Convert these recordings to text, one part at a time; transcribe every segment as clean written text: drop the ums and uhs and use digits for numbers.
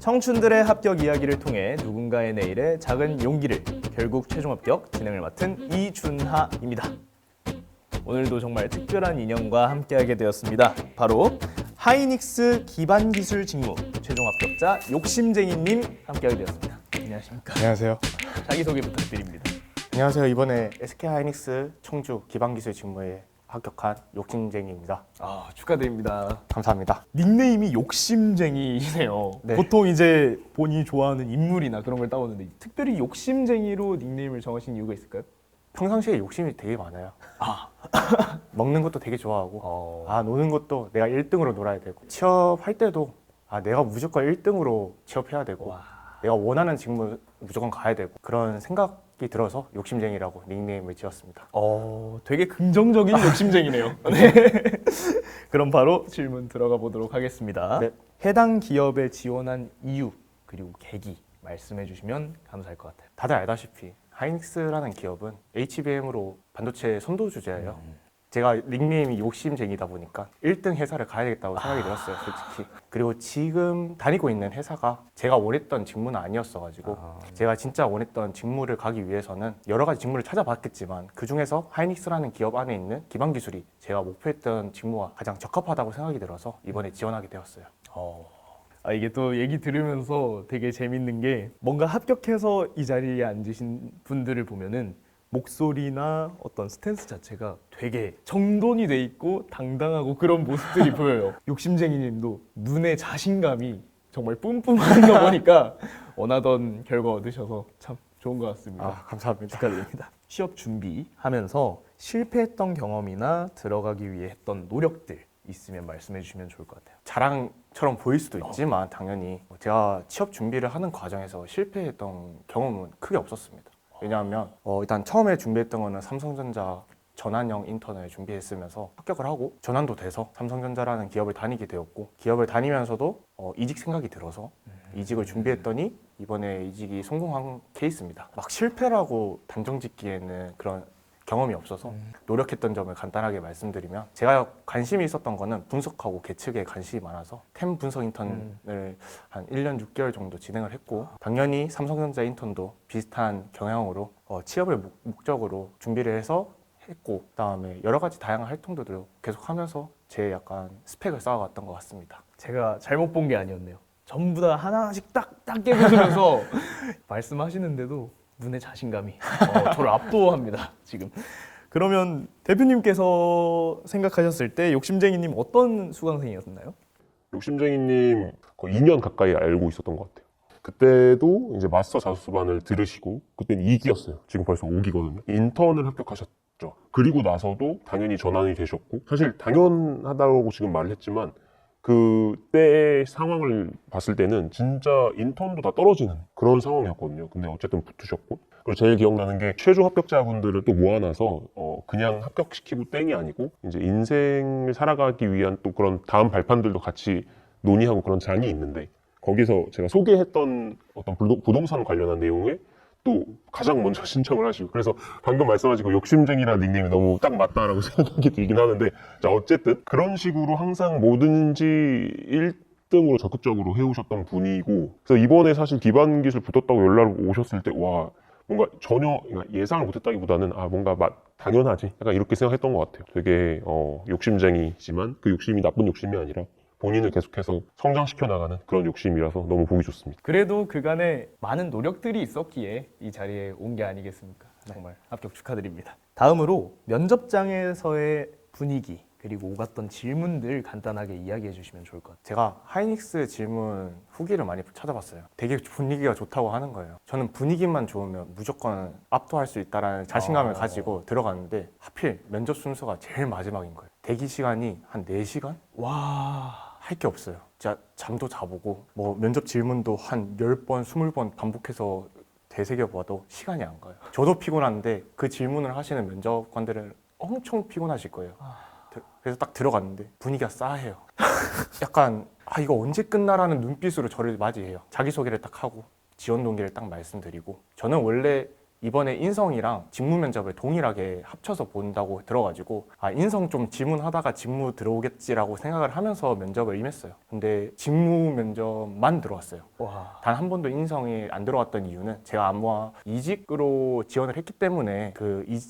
청춘들의 합격 이야기를 통해 누군가의 내일에 작은 용기를, 결국 최종 합격 진행을 맡은 이준하입니다. 오늘도 정말 특별한 인연과 함께하게 되었습니다. 바로 하이닉스 기반기술 직무 최종 합격자 욕심쟁이님 함께하게 되었습니다. 안녕하십니까? 안녕하세요. 자기소개 부탁드립니다. 안녕하세요. 이번에 SK 하이닉스 청주 기반기술 직무에 합격한 욕심쟁이입니다. 축하드립니다. 감사합니다. 닉네임이 욕심쟁이네요. 네. 보통 이제 본인이 좋아하는 인물이나 그런 걸 따오는데 특별히 욕심쟁이로 닉네임을 정하신 이유가 있을까요? 평상시에 욕심이 되게 많아요. 먹는 것도 되게 좋아하고 노는 것도 내가 1등으로 놀아야 되고 취업할 때도 내가 무조건 1등으로 취업해야 되고 내가 원하는 직무 무조건 가야 되고 그런 생각이 들어서 욕심쟁이라고 닉네임을 지었습니다. 되게 긍정적인 욕심쟁이네요. 네. 그럼 바로 질문 들어가 보도록 하겠습니다. 네. 해당 기업에 지원한 이유 그리고 계기 말씀해 주시면 감사할 것 같아요. 다들 알다시피 하이닉스라는 기업은 HBM으로 반도체 선도주제예요. 제가 닉네임이 욕심쟁이다 보니까 1등 회사를 가야 되겠다고 생각이 들었어요, 솔직히. 그리고 지금 다니고 있는 회사가 제가 원했던 직무는 아니었어가지고 제가 진짜 원했던 직무를 가기 위해서는 여러 가지 직무를 찾아봤겠지만 그 중에서 하이닉스라는 기업 안에 있는 기반기술이 제가 목표했던 직무와 가장 적합하다고 생각이 들어서 이번에 지원하게 되었어요. 이게 또 얘기 들으면서 되게 재밌는 게 뭔가 합격해서 이 자리에 앉으신 분들을 보면은 목소리나 어떤 스탠스 자체가 되게 정돈이 돼 있고 당당하고 그런 모습들이 보여요. 욕심쟁이님도 눈에 자신감이 정말 뿜뿜한 거 보니까 원하던 결과 얻으셔서 참 좋은 것 같습니다. 감사합니다. 축하드립니다. 취업 준비하면서 실패했던 경험이나 들어가기 위해 했던 노력들 있으면 말씀해 주시면 좋을 것 같아요. 자랑처럼 보일 수도 있지만 당연히 제가 취업 준비를 하는 과정에서 실패했던 경험은 크게 없었습니다. 왜냐하면 일단 처음에 준비했던 거는 삼성전자 전환형 인턴을 준비했으면서 합격을 하고 전환도 돼서 삼성전자라는 기업을 다니게 되었고 기업을 다니면서도 이직 생각이 들어서 이직을 준비했더니 이번에 이직이 성공한 케이스입니다. 막 실패라고 단정 짓기에는 그런 경험이 없어서 노력했던 점을 간단하게 말씀드리면 제가 관심이 있었던 거는 분석하고 계측에 관심이 많아서 템 분석 인턴을 한 1년 6개월 정도 진행을 했고 당연히 삼성전자 인턴도 비슷한 경향으로 취업을 목적으로 준비를 해서 했고 그다음에 여러 가지 다양한 활동들을 계속 하면서 제 약간 스펙을 쌓아갔던 것 같습니다. 제가 잘못 본 게 아니었네요. 전부 다 하나씩 딱딱 깨부수면서 말씀하시는데도 눈에 자신감이 저를 압도합니다. 지금. 그러면 대표님께서 생각하셨을 때 욕심쟁이님 어떤 수강생이었나요? 욕심쟁이님 거의 2년 가까이 알고 있었던 것 같아요. 그때도 이제 마스터 자소서반을 들으시고 그때는 2기였어요. 지금 벌써 5기거든요. 인턴을 합격하셨죠. 그리고 나서도 당연히 전환이 되셨고 사실 당연하다고 지금 말을 했지만 그때의 상황을 봤을 때는 진짜 인턴도 다 떨어지는 그런 상황이었거든요. 근데 어쨌든 붙으셨고 그리고 제일 기억나는 게 최종 합격자분들을 또 모아놔서 그냥 합격시키고 땡이 아니고 이제 인생을 살아가기 위한 또 그런 다음 발판들도 같이 논의하고 그런 장이 있는데 거기서 제가 소개했던 어떤 부동산 관련한 내용에 또 가장 먼저 신청을 하시고 그래서 방금 말씀하신 그 욕심쟁이라는 닉네임이 너무 딱 맞다라고 생각이 들긴 하는데 자 어쨌든 그런 식으로 항상 뭐든지 1등으로 적극적으로 해오셨던 분이고 그래서 이번에 사실 기반기술 붙었다고 연락 오셨을 때 와 뭔가 전혀 예상을 못했다기보다는 뭔가 당연하지 약간 이렇게 생각했던 것 같아요. 되게 욕심쟁이지만 그 욕심이 나쁜 욕심이 아니라 본인을 계속해서 성장시켜 나가는 그런 욕심이라서 너무 보기 좋습니다. 그래도 그간에 많은 노력들이 있었기에 이 자리에 온 게 아니겠습니까? 정말 합격 축하드립니다. 다음으로 면접장에서의 분위기 그리고 오갔던 질문들 간단하게 이야기해 주시면 좋을 것 같아요. 제가 하이닉스 질문 후기를 많이 찾아봤어요. 되게 분위기가 좋다고 하는 거예요. 저는 분위기만 좋으면 무조건 압도할 수 있다는 자신감을 가지고 들어갔는데 하필 면접 순서가 제일 마지막인 거예요. 대기 시간이 한 4시간? 할 게 없어요. 진짜 잠도 자보고 뭐 면접 질문도 한 10번, 20번 반복해서 되새겨봐도 시간이 안 가요. 저도 피곤한데 그 질문을 하시는 면접관들은 엄청 피곤하실 거예요. 그래서 딱 들어갔는데 분위기가 싸해요. 약간 이거 언제 끝나라는 눈빛으로 저를 맞이해요. 자기소개를 딱 하고 지원 동기를 딱 말씀드리고 저는 원래 이번에 인성이랑 직무 면접을 동일하게 합쳐서 본다고 들어가지고 인성 좀 질문하다가 직무 들어오겠지라고 생각을 하면서 면접을 임했어요. 근데 직무 면접만 들어왔어요. 와. 단 한 번도 인성이 안 들어왔던 이유는 제가 아마 이직으로 지원을 했기 때문에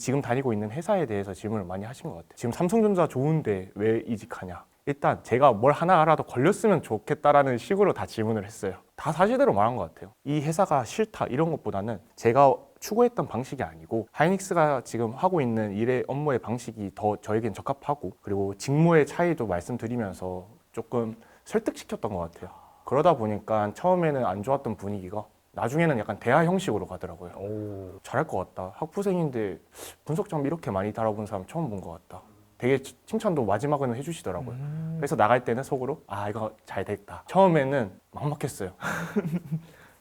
지금 다니고 있는 회사에 대해서 질문을 많이 하신 것 같아요. 지금 삼성전자 좋은데 왜 이직하냐? 일단 제가 뭘 하나라도 걸렸으면 좋겠다라는 식으로 다 질문을 했어요. 다 사실대로 말한 것 같아요. 이 회사가 싫다 이런 것보다는 제가 추구했던 방식이 아니고 하이닉스가 지금 하고 있는 일의 업무의 방식이 더 저에겐 적합하고 그리고 직무의 차이도 말씀드리면서 조금 설득시켰던 것 같아요. 그러다 보니까 처음에는 안 좋았던 분위기가 나중에는 약간 대화 형식으로 가더라고요. 오. 잘할 것 같다. 학부생인데 분석 점 이렇게 많이 달아본 사람 처음 본 것 같다. 되게 칭찬도 마지막에는 해주시더라고요. 그래서 나갈 때는 속으로 이거 잘 됐다. 처음에는 막막했어요.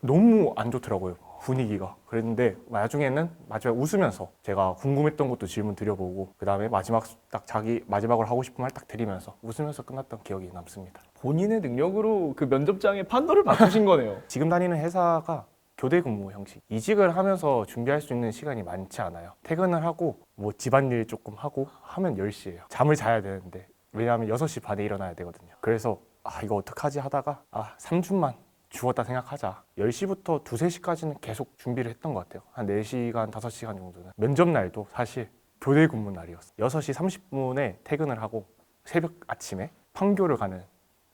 너무 안 좋더라고요. 분위기가. 그랬는데 나중에는 마지막에 웃으면서 제가 궁금했던 것도 질문 드려보고 그 다음에 마지막 딱 자기 마지막으로 하고 싶은 말 딱 드리면서 웃으면서 끝났던 기억이 남습니다. 본인의 능력으로 그 면접장의 판도를 바꾸신 거네요. 지금 다니는 회사가 교대 근무 형식. 이직을 하면서 준비할 수 있는 시간이 많지 않아요. 퇴근을 하고 뭐 집안일 조금 하고 하면 10시예요. 잠을 자야 되는데 왜냐하면 6시 반에 일어나야 되거든요. 그래서 이거 어떡하지 하다가 3주만 죽었다 생각하자. 10시부터 2, 3시까지는 계속 준비를 했던 것 같아요. 한 4시간, 5시간 정도는. 면접 날도 사실 교대 근무 날이었어요. 6시 30분에 퇴근을 하고 새벽 아침에 판교를 가는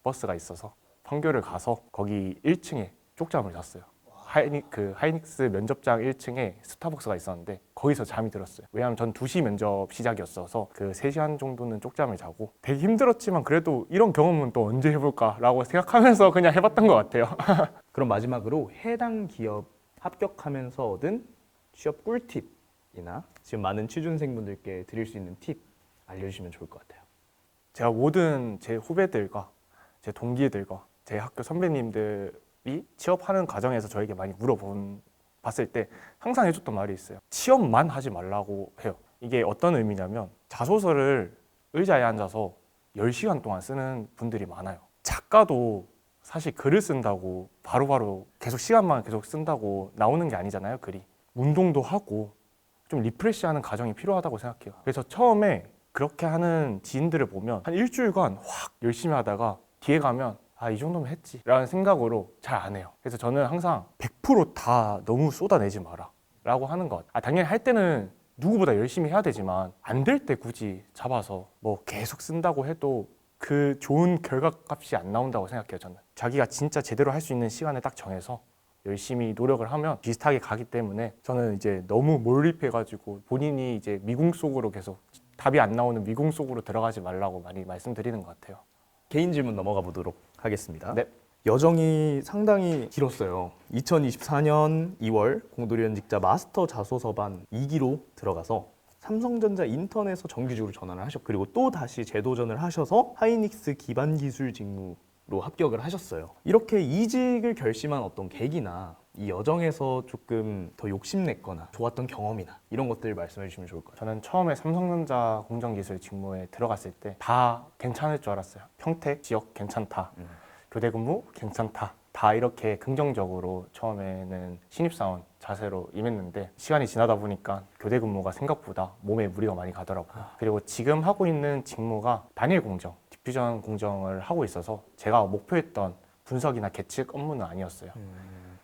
버스가 있어서 판교를 가서 거기 1층에 쪽잠을 잤어요. 하이닉스 면접장 1층에 스타벅스가 있었는데 거기서 잠이 들었어요. 왜냐하면 전 2시 면접 시작이었어서 그 3시간 정도는 쪽잠을 자고 되게 힘들었지만 그래도 이런 경험은 또 언제 해볼까라고 생각하면서 그냥 해봤던 것 같아요. 그럼 마지막으로 해당 기업 합격하면서 얻은 취업 꿀팁이나 지금 많은 취준생분들께 드릴 수 있는 팁 알려주시면 좋을 것 같아요. 제가 모든 제 후배들과 제 동기들과 제 학교 선배님들이 취업하는 과정에서 저에게 많이 봤을 때 항상 해줬던 말이 있어요. 취업만 하지 말라고 해요. 이게 어떤 의미냐면 자소서를 의자에 앉아서 10시간 동안 쓰는 분들이 많아요. 작가도 사실 글을 쓴다고 바로바로 계속 시간만 계속 쓴다고 나오는 게 아니잖아요, 글이. 운동도 하고 좀 리프레시하는 과정이 필요하다고 생각해요. 그래서 처음에 그렇게 하는 지인들을 보면 한 일주일간 확 열심히 하다가 뒤에 가면 이 정도면 했지 라는 생각으로 잘 안 해요. 그래서 저는 항상 100%다 너무 쏟아내지 마라 라고 하는 것. 당연히 할 때는 누구보다 열심히 해야 되지만 안 될 때 굳이 잡아서 뭐 계속 쓴다고 해도 그 좋은 결과값이 안 나온다고 생각해요. 저는 자기가 진짜 제대로 할 수 있는 시간을 딱 정해서 열심히 노력을 하면 비슷하게 가기 때문에 저는 이제 너무 몰입해가지고 본인이 이제 미궁 속으로 계속 답이 안 나오는 미궁 속으로 들어가지 말라고 많이 말씀드리는 것 같아요. 개인 질문 넘어가 보도록 하겠습니다. 네. 여정이 상당히 길었어요. 2024년 2월 공도리연직자 마스터 자소서반 2기로 들어가서 삼성전자 인턴에서 정규직으로 전환을 하셨고 그리고 또 다시 재도전을 하셔서 하이닉스 기반 기술 직무로 합격을 하셨어요. 이렇게 이직을 결심한 어떤 계기나 이 여정에서 조금 더 욕심냈거나 좋았던 경험이나 이런 것들 말씀해 주시면 좋을 것 같아요. 저는 처음에 삼성전자 공정기술 직무에 들어갔을 때 다 괜찮을 줄 알았어요. 평택 지역 괜찮다. 교대 근무 괜찮다. 다 이렇게 긍정적으로 처음에는 신입사원 자세로 임했는데 시간이 지나다 보니까 교대 근무가 생각보다 몸에 무리가 많이 가더라고요. 그리고 지금 하고 있는 직무가 단일 공정, 디퓨전 공정을 하고 있어서 제가 목표했던 분석이나 계측 업무는 아니었어요.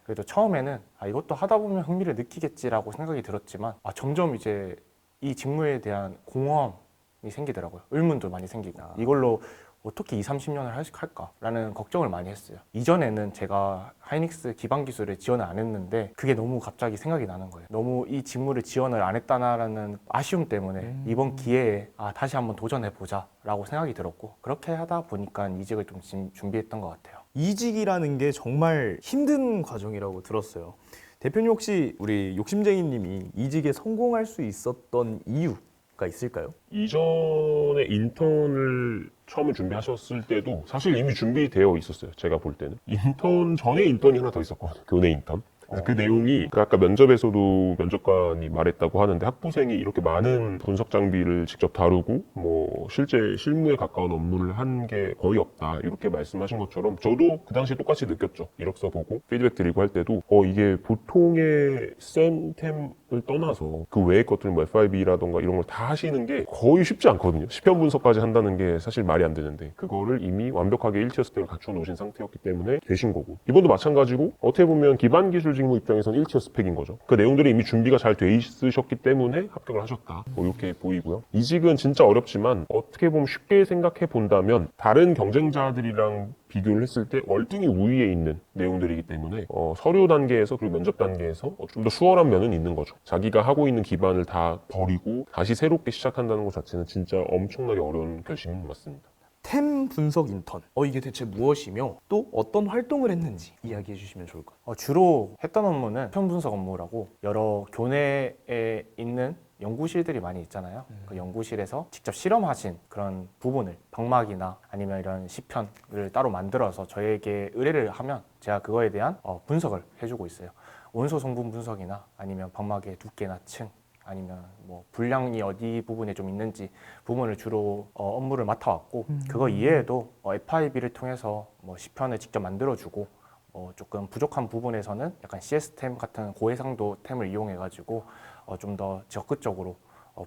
그래도 처음에는 이것도 하다 보면 흥미를 느끼겠지라고 생각이 들었지만 점점 이제 이 직무에 대한 공허함이 생기더라고요. 의문도 많이 생기고 이걸로 어떻게 20-30년을 할까라는 걱정을 많이 했어요. 이전에는 제가 하이닉스 기반 기술에 지원을 안 했는데 그게 너무 갑자기 생각이 나는 거예요. 너무 이 직무를 지원을 안 했다라는 아쉬움 때문에 이번 기회에 다시 한번 도전해보자 라고 생각이 들었고 그렇게 하다 보니까 이직을 좀 준비했던 것 같아요. 이직이라는 게 정말 힘든 과정이라고 들었어요. 대표님 혹시 우리 욕심쟁이님이 이직에 성공할 수 있었던 이유가 있을까요? 이전에 인턴을 처음에 준비하셨을 때도 사실 이미 준비되어 있었어요. 제가 볼 때는 인턴 전에 인턴이 하나 더 있었거든요. 교내 인턴. 그래서 그 내용이 그 아까 면접에서도 면접관이 말했다고 하는데 학부생이 이렇게 많은 분석 장비를 직접 다루고 뭐 실제 실무에 가까운 업무를 한 게 거의 없다 이렇게 말씀하신 것처럼 저도 그 당시에 똑같이 느꼈죠. 이력서 보고 피드백 드리고 할 때도 이게 보통의 쌤템을 떠나서 그 외의 것들 뭐 FIB라던가 이런 걸 다 하시는 게 거의 쉽지 않거든요. 시편 분석까지 한다는 게 사실 말이 안 되는데 그거를 이미 완벽하게 1티어 스펙을 갖춰 놓으신 상태였기 때문에 되신 거고 이번도 마찬가지고 어떻게 보면 기반 기술 직무 입장에서는 1티어 스펙인 거죠. 그 내용들이 이미 준비가 잘 돼 있으셨기 때문에 합격을 하셨다. 뭐 이렇게 보이고요. 이직은 진짜 어렵지만 어떻게 보면 쉽게 생각해 본다면 다른 경쟁자들이랑 비교를 했을 때 월등히 우위에 있는 내용들이기 때문에 서류 단계에서 그리고 면접 단계에서 좀 더 수월한 면은 있는 거죠. 자기가 하고 있는 기반을 다 버리고 다시 새롭게 시작한다는 것 자체는 진짜 엄청나게 어려운 결심인 맞습니다. 템 분석 인턴. 이게 대체 무엇이며 또 어떤 활동을 했는지 이야기해 주시면 좋을 것 같아요. 주로 했던 업무는 시편 분석 업무라고 여러 교내에 있는 연구실들이 많이 있잖아요. 그 연구실에서 직접 실험하신 그런 부분을 방막이나 아니면 이런 시편을 따로 만들어서 저에게 의뢰를 하면 제가 그거에 대한 분석을 해주고 있어요. 원소 성분 분석이나 아니면 방막의 두께나 층 아니면 뭐 불량이 어디 부분에 좀 있는지 부분을 주로 업무를 맡아왔고 그거 이외에도 FIB를 통해서 뭐 시편을 직접 만들어주고 조금 부족한 부분에서는 약간 CS템 같은 고해상도 템을 이용해가지고 좀 더 적극적으로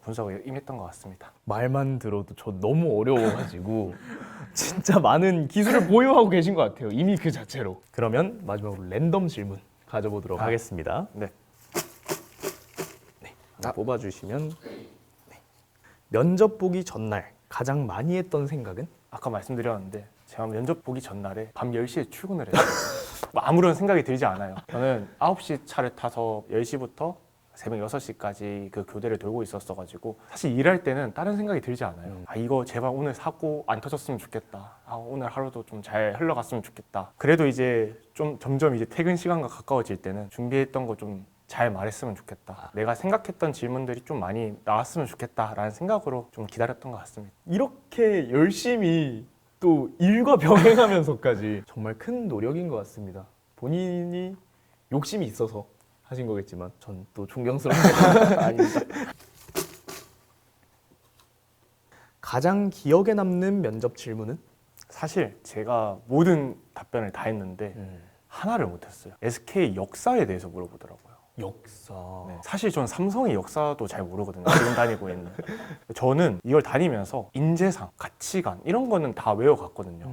분석에 임했던 것 같습니다. 말만 들어도 저 너무 어려워가지고 진짜 많은 기술을 보유하고 계신 것 같아요. 이미 그 자체로. 그러면 마지막으로 랜덤 질문 가져보도록 하겠습니다. 네. 뽑아주시면 면접 보기 전날 가장 많이 했던 생각은? 아까 말씀드렸는데 제가 면접 보기 전날에 밤 10시에 출근을 했어요. 뭐 아무런 생각이 들지 않아요. 저는 9시 차를 타서 10시부터 새벽 6시까지 그 교대를 돌고 있었어가지고 사실 일할 때는 다른 생각이 들지 않아요. 이거 제발 오늘 사고 안 터졌으면 좋겠다. 오늘 하루도 좀 잘 흘러갔으면 좋겠다. 그래도 이제 좀 점점 이제 퇴근 시간과 가까워질 때는 준비했던 거 좀 잘 말했으면 좋겠다. 내가 생각했던 질문들이 좀 많이 나왔으면 좋겠다라는 생각으로 좀 기다렸던 것 같습니다. 이렇게 열심히 또 일과 병행하면서까지 정말 큰 노력인 것 같습니다. 본인이 욕심이 있어서 하신 거겠지만 전 또 존경스럽습니다. 아닙니다. 가장 기억에 남는 면접 질문은? 사실 제가 모든 답변을 다 했는데 하나를 못했어요. SK 역사에 대해서 물어보더라고요. 역사. 네, 사실 전 삼성의 역사도 잘 모르거든요. 지금 다니고 있는. 저는 이걸 다니면서 인재상, 가치관 이런 거는 다 외워갔거든요.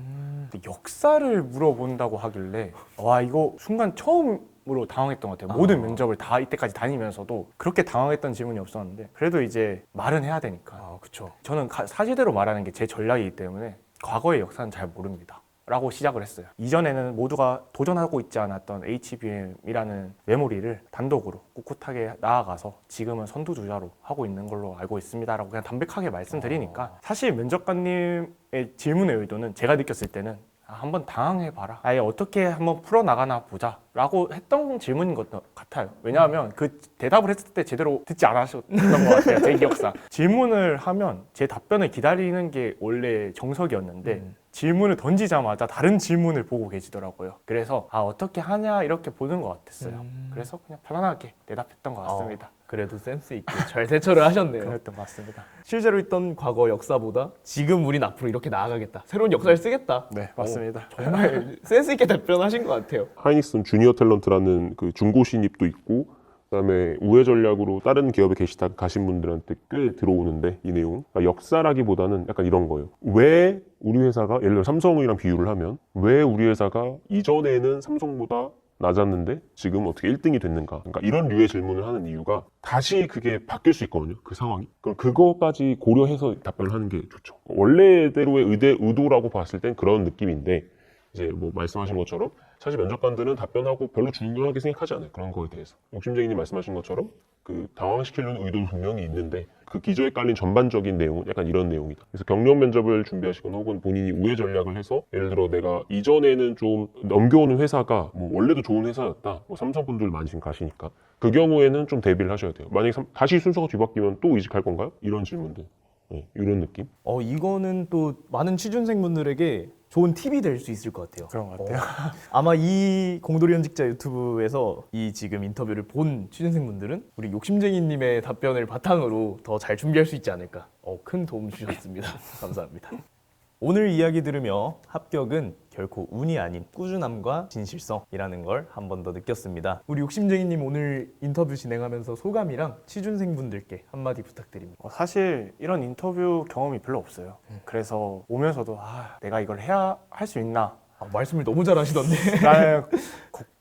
근데 역사를 물어본다고 하길래 와 이거 순간 처음으로 당황했던 것 같아요. 모든 면접을 다 이때까지 다니면서도 그렇게 당황했던 질문이 없었는데 그래도 이제 말은 해야 되니까. 그렇죠. 저는 사실대로 말하는 게 제 전략이기 때문에 과거의 역사는 잘 모릅니다. 라고 시작을 했어요. 이전에는 모두가 도전하고 있지 않았던 HBM이라는 메모리를 단독으로 꿋꿋하게 나아가서 지금은 선두주자로 하고 있는 걸로 알고 있습니다. 라고 그냥 담백하게 말씀드리니까 사실 면접관님의 질문의 의도는 제가 느꼈을 때는 한번 당황해봐라. 아예 어떻게 한번 풀어나가나 보자. 라고 했던 질문인 것 같아요. 왜냐하면 그 대답을 했을 때 제대로 듣지 않으셨던 것 같아요. 제 기억상. 질문을 하면 제 답변을 기다리는 게 원래 정석이었는데 질문을 던지자마자 다른 질문을 보고 계시더라고요. 그래서 어떻게 하냐 이렇게 보는 것 같았어요. 그래서 그냥 편안하게 대답했던 것 같습니다. 그래도 센스 있게 잘 대처를 하셨네요. 그랬던 것 같습니다. 실제로 있던 과거 역사보다 지금 우린 앞으로 이렇게 나아가겠다. 새로운 역사를 쓰겠다. 네, 맞습니다. 정말 센스 있게 답변하신 것 같아요. 하이닉스는 주니어 탤런트라는 그 중고 신입도 있고 그다음에 우회 전략으로 다른 기업에 가신 분들한테 꽤 들어오는데 이 내용 그러니까 역사라기보다는 약간 이런 거예요. 왜 우리 회사가 예를 들어 삼성이랑 비유를 하면 왜 우리 회사가 이전에는 삼성보다 낮았는데 지금 어떻게 1등이 됐는가? 그러니까 이런 류의 질문을 하는 이유가 다시 그게 바뀔 수 있거든요. 그 상황이. 그럼 그거까지 고려해서 답변을 하는 게 좋죠. 원래대로의 의도라고 봤을 땐 그런 느낌인데 이제 뭐 말씀하신 것처럼 사실 면접관들은 답변하고 별로 중요하게 생각하지 않아요. 그런 거에 대해서. 욕심쟁이님 말씀하신 것처럼 그 당황시키려는 의도도 분명히 있는데 그 기저에 깔린 전반적인 내용은 약간 이런 내용이다. 그래서 경력 면접을 준비하시거나 혹은 본인이 우회 전략을 해서 예를 들어 내가 이전에는 좀 넘겨오는 회사가 뭐 원래도 좋은 회사였다. 뭐 삼성분들 많이 지금 가시니까 그 경우에는 좀 대비를 하셔야 돼요. 만약에 다시 순서가 뒤바뀌면 또 이직할 건가요? 이런 질문들. 네, 이런 느낌. 이거는 또 많은 취준생분들에게 좋은 팁이 될 수 있을 것 같아요. 그런 것 같아요. 아마 이 공돌이 현직자 유튜브에서 이 지금 인터뷰를 본 취준생분들은 우리 욕심쟁이님의 답변을 바탕으로 더 잘 준비할 수 있지 않을까. 큰 도움 주셨습니다. 감사합니다. 오늘 이야기 들으며 합격은 결코 운이 아닌 꾸준함과 진실성이라는 걸 한 번 더 느꼈습니다. 우리 욕심쟁이님 오늘 인터뷰 진행하면서 소감이랑 취준생분들께 한마디 부탁드립니다. 사실 이런 인터뷰 경험이 별로 없어요. 그래서 오면서도 내가 이걸 해야 할 수 있나 말씀을 너무 잘하시던데. 라는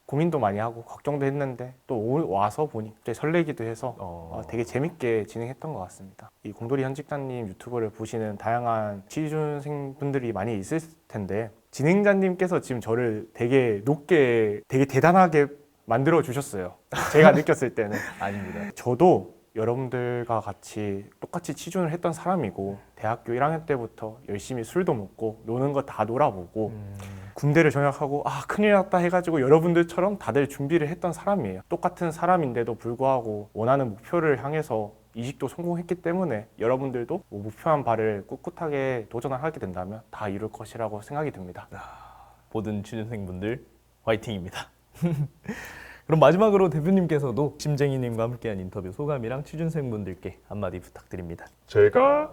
고민도 많이 하고 걱정도 했는데 또 와서 보니 되게 설레기도 해서 되게 재밌게 진행했던 것 같습니다. 이 공돌이 현직자님 유튜브를 보시는 다양한 취준생분들이 많이 있을 텐데 진행자님께서 지금 저를 되게 높게 되게 대단하게 만들어 주셨어요. 제가 느꼈을 때는. 아닙니다. 저도 여러분들과 같이 똑같이 취준을 했던 사람이고 대학교 1학년 때부터 열심히 술도 먹고 노는 거 다 놀아보고 군대를 전역하고 큰일 났다 해가지고 여러분들처럼 다들 준비를 했던 사람이에요. 똑같은 사람인데도 불구하고 원하는 목표를 향해서 이직도 성공했기 때문에 여러분들도 목표한 바를 꿋꿋하게 도전을 하게 된다면 다 이룰 것이라고 생각이 듭니다. 모든 취준생분들 화이팅입니다. 그럼 마지막으로 대표님께서도 심쟁이님과 함께한 인터뷰 소감이랑 취준생분들께 한마디 부탁드립니다. 제가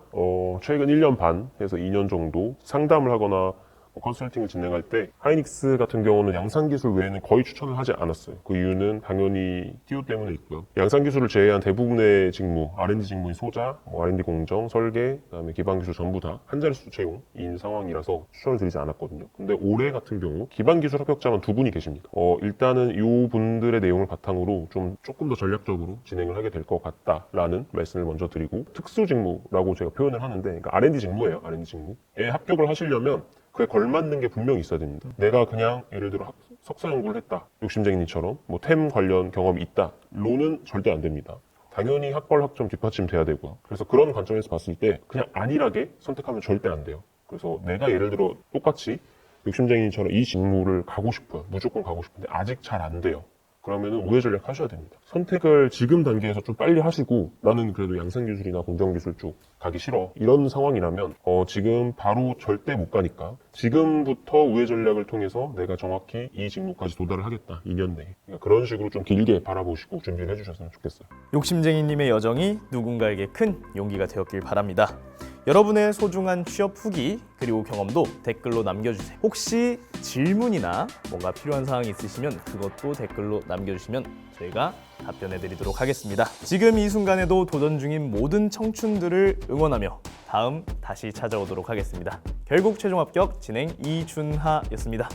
최근 1년 반에서 2년 정도 상담을 하거나 컨설팅을 진행할 때 하이닉스 같은 경우는 양산기술 외에는 거의 추천을 하지 않았어요. 그 이유는 당연히 띄우 때문에 있고요. 양산기술을 제외한 대부분의 직무, R&D 직무인 소자, R&D 공정, 설계, 그다음에 기반기술 전부 다 한 자릿수 채용인 상황이라서 추천을 드리지 않았거든요. 근데 올해 같은 경우 기반기술 합격자만 2분이 계십니다. 일단은 이 분들의 내용을 바탕으로 조금 더 전략적으로 진행을 하게 될 것 같다라는 말씀을 먼저 드리고, 특수 직무라고 제가 표현을 하는데, 그러니까 R&D 직무예요. R&D 직무에 합격을 하시려면 그에 걸맞는 게 분명히 있어야 됩니다. 내가 그냥 예를 들어 석사 연구를 했다, 욕심쟁이처럼 템 관련 경험이 있다 로는 절대 안 됩니다. 당연히 학벌 학점 뒷받침 돼야 되고요. 그래서 그런 관점에서 봤을 때 그냥 안일하게 선택하면 절대 안 돼요. 그래서 내가 예를 들어 똑같이 욕심쟁이처럼 이 직무를 가고 싶어요. 무조건 가고 싶은데 아직 잘 안 돼요. 그러면 우회 전략 하셔야 됩니다. 선택을 지금 단계에서 좀 빨리 하시고, 나는 그래도 양산기술이나 공정기술 쪽 가기 싫어, 이런 상황이라면 지금 바로 절대 못 가니까 지금부터 우회 전략을 통해서 내가 정확히 이 직무까지 도달을 하겠다, 2년 내에. 그러니까 그런 식으로 좀 길게 바라보시고 준비를 해주셨으면 좋겠어요. 욕심쟁이님의 여정이 누군가에게 큰 용기가 되었길 바랍니다. 여러분의 소중한 취업 후기 그리고 경험도 댓글로 남겨주세요. 혹시 질문이나 뭔가 필요한 사항이 있으시면 그것도 댓글로 남겨주시면 저희가 답변해드리도록 하겠습니다. 지금 이 순간에도 도전 중인 모든 청춘들을 응원하며 다음 다시 찾아오도록 하겠습니다. 결국 최종 합격 진행 이준하였습니다.